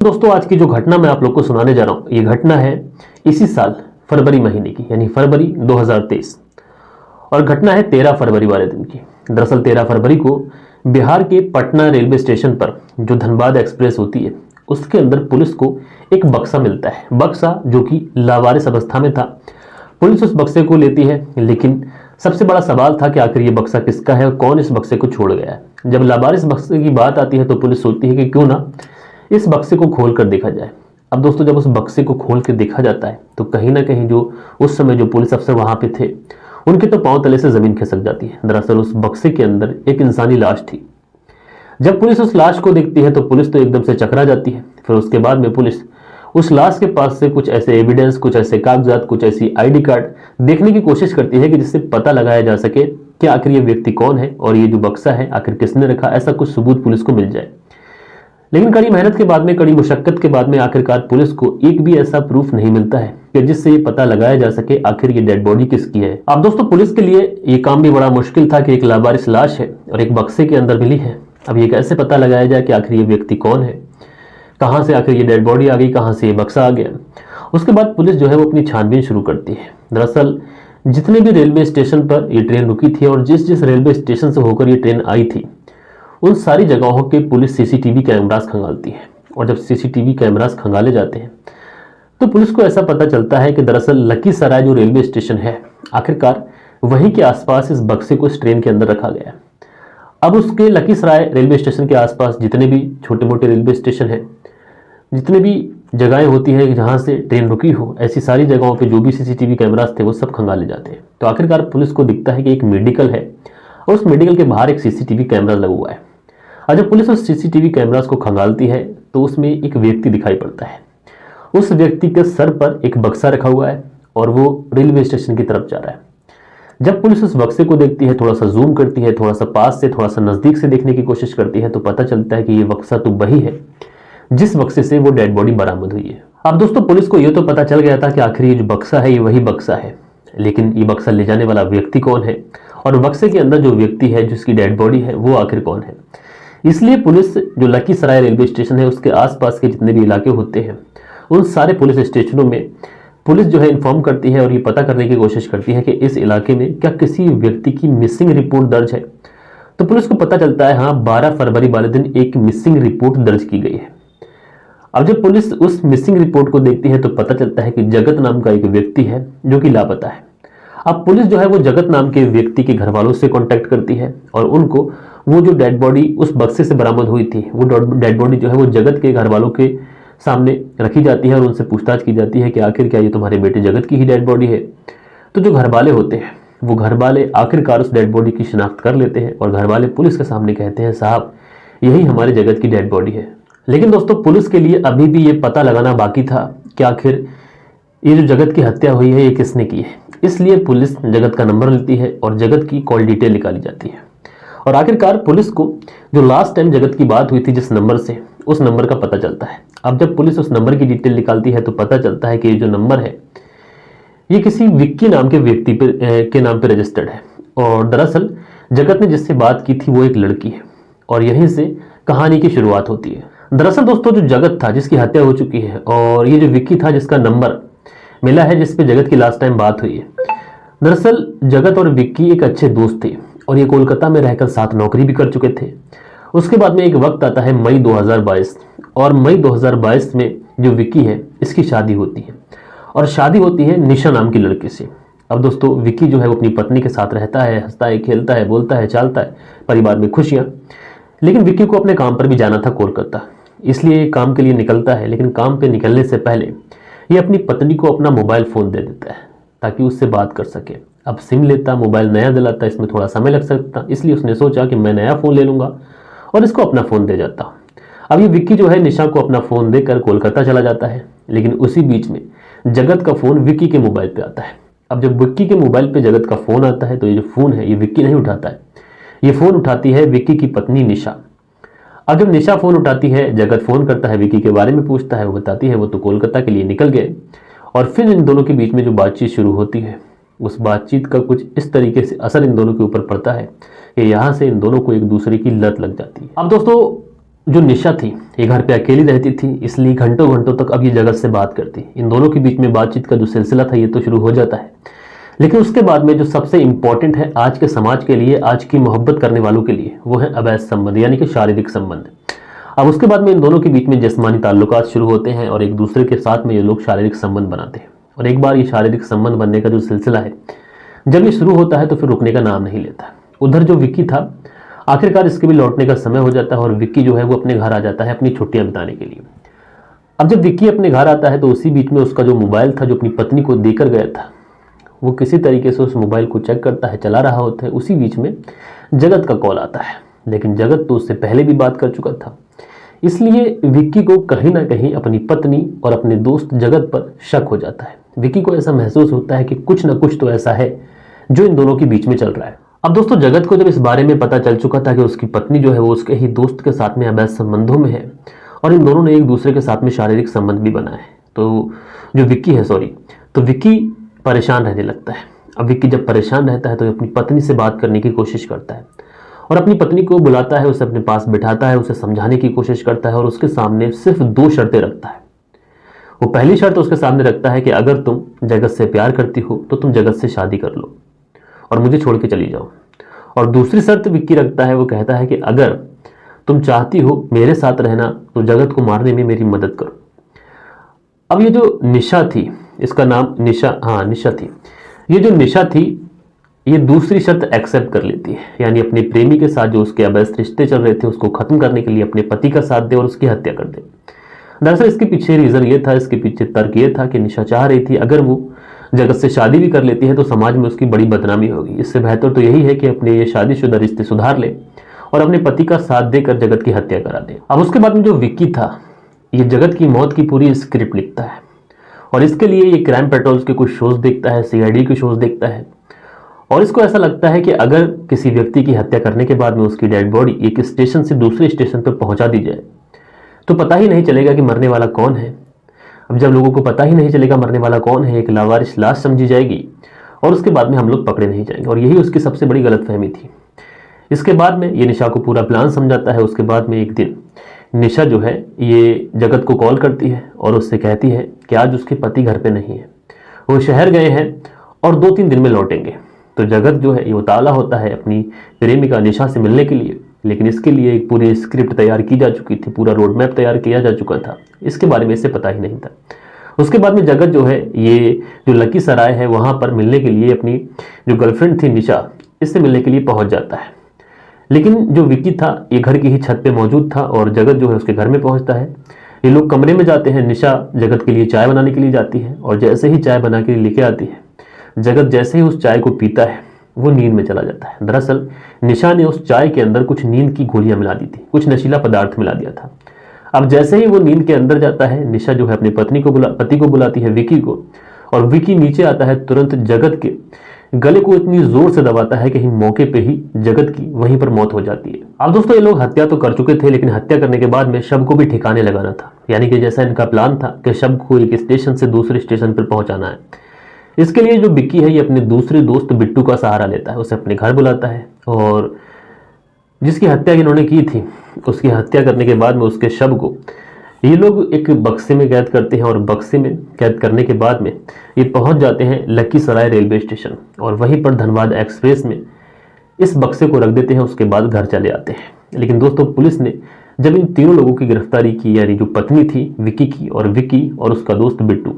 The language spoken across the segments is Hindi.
दोस्तों आज की जो घटना मैं आप लोग को सुनाने जा रहा हूँ ये घटना है इसी साल फरवरी महीने की यानी फरवरी 2023 और घटना है 13 फरवरी वाले दिन की। दरअसल 13 फरवरी को बिहार के पटना रेलवे स्टेशन पर जो धनबाद एक्सप्रेस होती है उसके अंदर पुलिस को एक बक्सा मिलता है। बक्सा जो कि लावारिस अवस्था में था। पुलिस उस बक्से को लेती है, लेकिन सबसे बड़ा सवाल था कि आखिर ये बक्सा किसका है और कौन इस बक्से को छोड़ गया है। जब लावारिस बक्से की बात आती है तो पुलिस सोचती है कि क्यों ना इस बक्से को खोल कर देखा जाए। अब दोस्तों जब उस बक्से को खोल कर देखा जाता है तो कहीं ना कहीं जो उस समय जो पुलिस अफसर वहां पे थे उनके तो पांव तले से जमीन खिसक जाती है। दरअसल उस बक्से के अंदर एक इंसानी लाश थी। जब पुलिस उस लाश को देखती है तो पुलिस तो एकदम से चकरा जाती है। फिर उसके बाद में पुलिस उस लाश के पास से कुछ ऐसे एविडेंस, कुछ ऐसे कागजात, कुछ ऐसी आईडी कार्ड देखने की कोशिश करती है कि जिससे पता लगाया जा सके कि आखिर ये व्यक्ति कौन है और ये जो बक्सा है आखिर किसने रखा, ऐसा कुछ सबूत पुलिस को मिल जाए। लेकिन कड़ी मेहनत के बाद में, कड़ी मुशक्कत के बाद में आखिरकार पुलिस को एक भी ऐसा प्रूफ नहीं मिलता है कि जिससे ये पता लगाया जा सके आखिर ये डेड बॉडी किसकी है। अब दोस्तों पुलिस के लिए ये काम भी बड़ा मुश्किल था कि एक लावारिस लाश है और एक बक्से के अंदर मिली है। अब ये कैसे पता लगाया जाए कि आखिर ये व्यक्ति कौन है, कहां से आखिर ये डेड बॉडी आ गई, कहां से ये बक्सा आ गया। उसके बाद पुलिस जो है वो अपनी छानबीन शुरू करती है। दरअसल जितने भी रेलवे स्टेशन पर ये ट्रेन रुकी थी और जिस जिस रेलवे स्टेशन से होकर ये ट्रेन आई थी उन सारी जगहों के पुलिस सीसीटीवी कैमरास खंगालती है। और जब सीसीटीवी कैमरास खंगाले जाते हैं तो पुलिस को ऐसा पता चलता है कि दरअसल लखीसराय जो रेलवे स्टेशन है आखिरकार वहीं के आसपास इस बक्से को इस ट्रेन के अंदर रखा गया है। अब उसके लखीसराय रेलवे स्टेशन के आसपास जितने भी छोटे मोटे रेलवे स्टेशन है, जितने भी जगहें होती हैं जहां से ट्रेन रुकी हो, ऐसी सारी जगहों पे जो भी सीसीटीवी कैमरास थे वो सब खंगाले जाते हैं। तो आखिरकार पुलिस को दिखता है कि एक मेडिकल है और उस मेडिकल के बाहर एक सीसीटीवी कैमरा लगा हुआ है। और जब पुलिस उस सीसीटीवी कैमरास को खंगालती है तो उसमें एक व्यक्ति दिखाई पड़ता है। उस व्यक्ति के सर पर एक बक्सा रखा हुआ है और वो रेलवे स्टेशन की तरफ जा रहा है। जब पुलिस उस बक्से को देखती है, थोड़ा सा जूम करती है, थोड़ा सा पास से, थोड़ा सा नजदीक से देखने की कोशिश करती है तो पता चलता है कि ये बक्सा तो वही है जिस बक्से से वो डेड बॉडी बरामद हुई है। अब दोस्तों पुलिस को ये तो पता चल गया था कि आखिर ये जो बक्सा है ये वही बक्सा है, लेकिन ये बक्सा ले जाने वाला व्यक्ति कौन है और बक्से के अंदर जो व्यक्ति है जिसकी डेड बॉडी है वो आखिर कौन है। इसलिए पुलिस जो लखीसराय रेलवे स्टेशन है उसके आसपास के जितने भी इलाके होते हैं उन सारे पुलिस स्टेशनों में पुलिस जो है इन्फॉर्म करती है और ये पता करने की कोशिश करती है कि इस इलाके में क्या किसी व्यक्ति की मिसिंग रिपोर्ट दर्ज है। तो पुलिस को पता चलता है हाँ 12 फरवरी वाले दिन एक मिसिंग रिपोर्ट दर्ज की गई है। अब जब पुलिस उस मिसिंग रिपोर्ट को देखती है तो पता चलता है कि जगत नाम का एक व्यक्ति है जो कि लापता है। अब पुलिस जो है वो जगत नाम के व्यक्ति के घर वालों से कांटेक्ट करती है और उनको वो जो डेड बॉडी उस बक्से से बरामद हुई थी वो डेड बॉडी जो है वो जगत के घर वालों के सामने रखी जाती है और उनसे पूछताछ की जाती है कि आखिर क्या ये तुम्हारे बेटे जगत की ही डेड बॉडी है। तो जो घर वाले होते हैं वो घर वाले आखिरकार उस डेड बॉडी की शिनाख्त कर लेते हैं और घर वाले पुलिस के सामने कहते हैं साहब यही हमारे जगत की डेड बॉडी है। लेकिन दोस्तों पुलिस के लिए अभी भी ये पता लगाना बाकी था कि आखिर ये जो जगत की हत्या हुई है ये किसने की है। इसलिए पुलिस जगत का नंबर लेती है और जगत की कॉल डिटेल निकाली जाती है और आखिरकार पुलिस को जो लास्ट टाइम जगत की बात हुई थी जिस नंबर से, उस नंबर का पता चलता है। अब जब पुलिस उस नंबर की डिटेल निकालती है तो पता चलता है कि ये जो नंबर है ये किसी विक्की नाम के व्यक्ति के नाम पे रजिस्टर्ड है और दरअसल जगत ने जिससे बात की थी वो एक लड़की है और यहीं से कहानी की शुरुआत होती है। दरअसल दोस्तों जो जगत था जिसकी हत्या हो चुकी है और ये जो विक्की था जिसका नंबर मिला है जिसपे जगत की लास्ट टाइम बात हुई है, दरअसल जगत और विक्की एक अच्छे दोस्त थे और ये कोलकाता में रहकर साथ नौकरी भी कर चुके थे। उसके बाद में एक वक्त आता है मई 2022 और मई 2022 में जो विक्की है इसकी शादी होती है और शादी होती है निशा नाम की लड़के से। अब दोस्तों विक्की जो है वो अपनी पत्नी के साथ रहता है, हंसता है, खेलता है, बोलता है, चालता है, परिवार में खुशियाँ। लेकिन विक्की को अपने काम पर भी जाना था कोलकाता, इसलिए काम के लिए निकलता है। लेकिन काम पे निकलने से पहले ये अपनी पत्नी को अपना मोबाइल फ़ोन दे देता है ताकि उससे बात कर सके। अब सिम लेता, मोबाइल नया दिलाता, इसमें थोड़ा समय लग सकता, इसलिए उसने सोचा कि मैं नया फ़ोन ले लूँगा और इसको अपना फ़ोन दे जाता। अब ये विक्की जो है निशा को अपना फ़ोन देकर कोलकाता चला जाता है। लेकिन उसी बीच में जगत का फ़ोन विक्की के मोबाइल पे आता है। अब जब विक्की के मोबाइल पे जगत का फ़ोन आता है तो ये जो फ़ोन है ये विक्की नहीं उठाता है, ये फ़ोन उठाती है विक्की की पत्नी निशा। अब जब निशा फ़ोन उठाती है, जगत फ़ोन करता है, विक्की के बारे में पूछता है, वो बताती है वो तो कोलकाता के लिए निकल गए। और फिर इन दोनों के बीच में जो बातचीत शुरू होती है उस बातचीत का कुछ इस तरीके से असर इन दोनों के ऊपर पड़ता है कि यहाँ से इन दोनों को एक दूसरे की लत लग जाती है। अब दोस्तों जो निशा थी ये घर पे अकेली रहती थी, इसलिए घंटों घंटों तक अब ये जगत से बात करती। इन दोनों के बीच में बातचीत का जो सिलसिला था ये तो शुरू हो जाता है, लेकिन उसके बाद में जो सबसे इंपॉर्टेंट है आज के समाज के लिए, आज की मोहब्बत करने वालों के लिए, वो है अवैध संबंध यानी कि शारीरिक संबंध। अब उसके बाद में इन दोनों के बीच में जिस्मानी ताल्लुकात शुरू होते हैं और एक दूसरे के साथ में ये लोग शारीरिक संबंध बनाते हैं। और एक बार ये शारीरिक संबंध बनने का जो सिलसिला है जब ये शुरू होता है तो फिर रुकने का नाम नहीं लेता। उधर जो विक्की था, आखिरकार इसके भी लौटने का समय हो जाता है और विक्की जो है वो अपने घर आ जाता है अपनी छुट्टियां बिताने के लिए। अब जब विक्की अपने घर आता है तो उसी बीच में उसका जो मोबाइल था जो अपनी पत्नी को देकर गया था, वो किसी तरीके से उस मोबाइल को चेक करता है, चला रहा होता है। उसी बीच में जगत का कॉल आता है, लेकिन जगत तो उससे पहले भी बात कर चुका था, इसलिए विक्की को कहीं ना कहीं अपनी पत्नी और अपने दोस्त जगत पर शक हो जाता है। विक्की को ऐसा महसूस होता है कि कुछ ना कुछ तो ऐसा है जो इन दोनों के बीच में चल रहा है। अब दोस्तों जगत को जब इस बारे में पता चल चुका था कि उसकी पत्नी जो है वो उसके ही दोस्त के साथ में अवैध संबंधों में है और इन दोनों ने एक दूसरे के साथ में शारीरिक संबंध भी बनाए, तो जो विक्की है तो विक्की परेशान रहने लगता है। अब विक्की जब परेशान रहता है तो अपनी पत्नी से बात करने की कोशिश करता है और अपनी पत्नी को बुलाता है, उसे अपने पास बिठाता है, उसे समझाने की कोशिश करता है और उसके सामने सिर्फ 2 शर्तें रखता है। वो पहली शर्त उसके सामने रखता है कि अगर तुम जगत से प्यार करती हो तो तुम जगत से शादी कर लो और मुझे छोड़ के चली जाओ। और दूसरी शर्त विक्की रखता है, वो कहता है कि अगर तुम चाहती हो मेरे साथ रहना तो जगत को मारने में मेरी मदद करो। अब ये जो निशा थी, इसका नाम निशा थी, ये जो निशा थी ये दूसरी शर्त एक्सेप्ट कर लेती है, यानी अपने प्रेमी के साथ जो उसके अवैध रिश्ते चल रहे थे उसको खत्म करने के लिए अपने पति का साथ दे और उसकी हत्या कर दे। दरअसल इसके पीछे रीजन ये था, इसके पीछे तर्क ये था कि निशा चाह रही थी अगर वो जगत से शादी भी कर लेती है तो समाज में उसकी बड़ी बदनामी होगी। इससे बेहतर तो यही है कि अपने ये शादीशुदा रिश्ते सुधार ले और अपने पति का साथ देकर जगत की हत्या करा दे। अब उसके बाद में जो विक्की था ये जगत की मौत की पूरी स्क्रिप्ट लिखता है और इसके लिए ये क्राइम पेट्रोल्स के कुछ शोज देखता है, CID के शोज देखता है और इसको ऐसा लगता है कि अगर किसी व्यक्ति की हत्या करने के बाद में उसकी डेड बॉडी एक स्टेशन से दूसरे स्टेशन पर पहुंचा दी जाए तो पता ही नहीं चलेगा कि मरने वाला कौन है। अब जब लोगों को पता ही नहीं चलेगा मरने वाला कौन है, एक लावारिस लाश समझी जाएगी और उसके बाद में हम लोग पकड़े नहीं जाएंगे, और यही उसकी सबसे बड़ी गलतफहमी थी। इसके बाद में ये निशा को पूरा प्लान समझाता है। उसके बाद में एक दिन निशा जो है ये जगत को कॉल करती है और उससे कहती है कि आज उसके पति घर पे नहीं है, वो शहर गए हैं और 2-3 दिन में लौटेंगे। तो जगत जो है ये उतावला होता है अपनी प्रेमिका निशा से मिलने के लिए, लेकिन इसके लिए एक पूरी स्क्रिप्ट तैयार की जा चुकी थी, पूरा रोड मैप तैयार किया जा चुका था, इसके बारे में इसे पता ही नहीं था। उसके बाद में जगत जो है ये जो लकी सराय है वहाँ पर मिलने के लिए अपनी जो गर्लफ्रेंड थी निशा, इससे मिलने के लिए पहुँच जाता है। लेकिन जो विक्की था ये घर की ही छत पे मौजूद था और जगत जो है उसके घर में पहुंचता है। ये लोग कमरे में जाते हैं, निशा जगत के लिए चाय बनाने के लिए जाती है और जैसे ही चाय बना के लेके आती है, जगत जैसे ही उस चाय को पीता है वो नींद में चला जाता है। दरअसल निशा ने उस चाय के अंदर कुछ नींद की गोलियां मिला दी थी, कुछ नशीला पदार्थ मिला दिया था। अब जैसे ही वो नींद के अंदर जाता है, निशा जो है अपने पति को बुलाती है विक्की को, और विक्की नीचे आता है, तुरंत जगत के गले को इतनी जोर से दबाता है कि मौके पे ही जगत की वहीं पर मौत हो जाती है। अब दोस्तों ये लोग हत्या तो कर चुके थे, लेकिन हत्या करने के बाद में शव को भी ठिकाने लगाना था, यानी कि जैसा इनका प्लान था कि शव को एक स्टेशन से दूसरे स्टेशन पर पहुंचाना है। इसके लिए जो विक्की है ये अपने दूसरे दोस्त बिट्टू का सहारा लेता है, उसे अपने घर बुलाता है और जिसकी हत्या इन्होंने की थी उसकी हत्या करने के बाद में उसके शव को ये लोग एक बक्से में कैद करते हैं और बक्से में कैद करने के बाद में ये पहुंच जाते हैं लकी सराय रेलवे स्टेशन और वहीं पर धनबाद एक्सप्रेस में इस बक्से को रख देते हैं। उसके बाद घर चले आते हैं। लेकिन दोस्तों पुलिस ने जब इन तीनों लोगों की गिरफ्तारी की, यानी जो पत्नी थी विक्की की और विक्की और उसका दोस्त बिट्टू,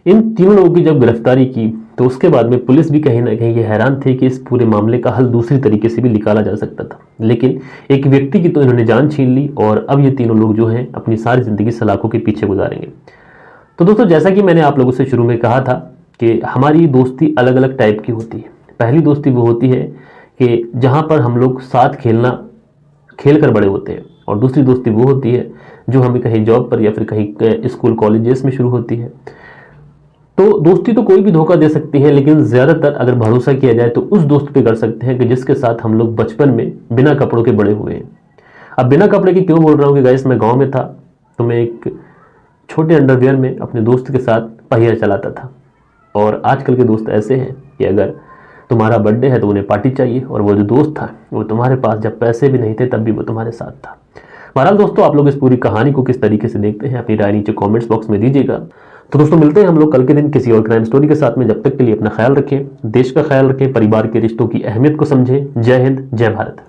इन तीनों लोगों की जब गिरफ्तारी की तो उसके बाद में पुलिस भी कहीं ना कहीं ये हैरान थे कि इस पूरे मामले का हल दूसरी तरीके से भी निकाला जा सकता था, लेकिन एक व्यक्ति की तो इन्होंने जान छीन ली और अब ये तीनों लोग जो हैं अपनी सारी जिंदगी सलाखों के पीछे गुजारेंगे। तो दोस्तों जैसा कि मैंने आप लोगों से शुरू में कहा था कि हमारी दोस्ती अलग अलग टाइप की होती है। पहली दोस्ती वो होती है कि जहाँ पर हम लोग साथ खेल कर बड़े होते हैं, और दूसरी दोस्ती वो होती है जो हमें कहीं जॉब पर या फिर कहीं स्कूल कॉलेजेस में शुरू होती है। तो दोस्ती तो कोई भी धोखा दे सकती है, लेकिन ज़्यादातर अगर भरोसा किया जाए तो उस दोस्त पे कर सकते हैं कि जिसके साथ हम लोग बचपन में बिना कपड़ों के बड़े हुए हैं। अब बिना कपड़े के क्यों बोल रहा हूँ कि गाइस, मैं गांव में था तो मैं एक छोटे अंडरवियर में अपने दोस्त के साथ पहिया चलाता था, और आजकल के दोस्त ऐसे हैं कि अगर तुम्हारा बर्थडे है तो उन्हें पार्टी चाहिए, और वो जो दोस्त था वो तुम्हारे पास जब पैसे भी नहीं थे तब भी वो तुम्हारे साथ था। बहरहाल दोस्तों, आप लोग इस पूरी कहानी को किस तरीके से देखते हैं अपनी राय नीचे कमेंट्स बॉक्स में दीजिएगा। तो दोस्तों, मिलते हैं हम लोग कल के दिन किसी और क्राइम स्टोरी के साथ में। जब तक के लिए अपना ख्याल रखें, देश का ख्याल रखें, परिवार के रिश्तों की अहमियत को समझें। जय हिंद, जय भारत।